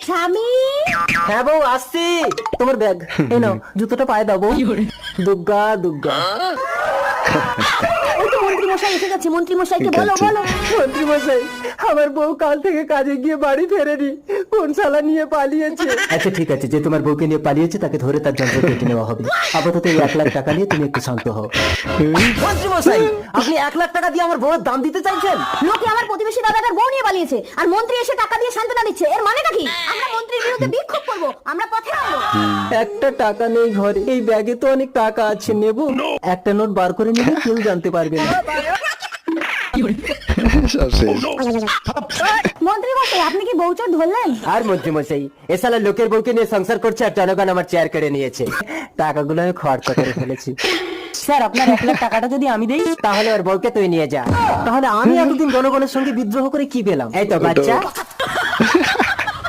স্বামী, হ্যাঁ বউ আসছি। তোমার ব্যাগ এই নাও, জুতোটা পায়ে দাও বউ। দুর্গা দুর্গা। ওই তো মন্ত্রী মশাই এসে গেছে। মন্ত্রী মশাইকে ঠিক বলো আছে। বলো। মন্ত্রী মশাই, আমার বউ কাল থেকে কাজে গিয়ে বাড়ি ফেরেনি, কোন শালা নিয়ে পালিয়েছে। আচ্ছা ঠিক আছে, যে তোমার বউকে নিয়ে পালিয়েছে তাকে ধরে তার যন্ত্র কেটে নেওয়া হবে। আপাতত এই 1 লাখ টাকা নিয়ে তুমি একটু শান্ত হও। মন্ত্রী মশাই, আপনি 1 লাখ টাকা দিয়ে আমার বউয়ের দাম দিতে চাইছেন? লোকে আমার প্রতিবেশী দাদাটার বউ নিয়ে পালিয়েছে, আর মন্ত্রী এসে টাকা দিয়ে সান্ত্বনা দিচ্ছে। এর মানেটা কি? আমরা মন্ত্রীর বিরুদ্ধে বিক্ষোভ করবো, আমরা পথে নামবো। একটা টাকা নেই ঘরে, এই ব্যাগে তো অনেক টাকা আছে, নেব? একটা নোট বার করে নিলে কেউ জানতে পারবে না। সব শেষ। মন্ত্রী মশাই, আপনি কি বউ চোর ধরলেন? আর মন্ত্রী মশাই, এ শালা লোকের বউকে নিয়ে সংসার করছে আর জনগণ আমার চেয়ার কেড়ে নিয়েছে। টাকাগুলো আমি খরচা করে ফেলেছি। স্যার, আপনার 1 লাখ টাকাটা যদি আমি দেই তাহলে ওর বউকে তুই নিয়ে যা। তাহলে আমি এতদিন জনগণের সঙ্গে বিদ্রোহ করে কি পেলাম? এই তো বাচ্চা,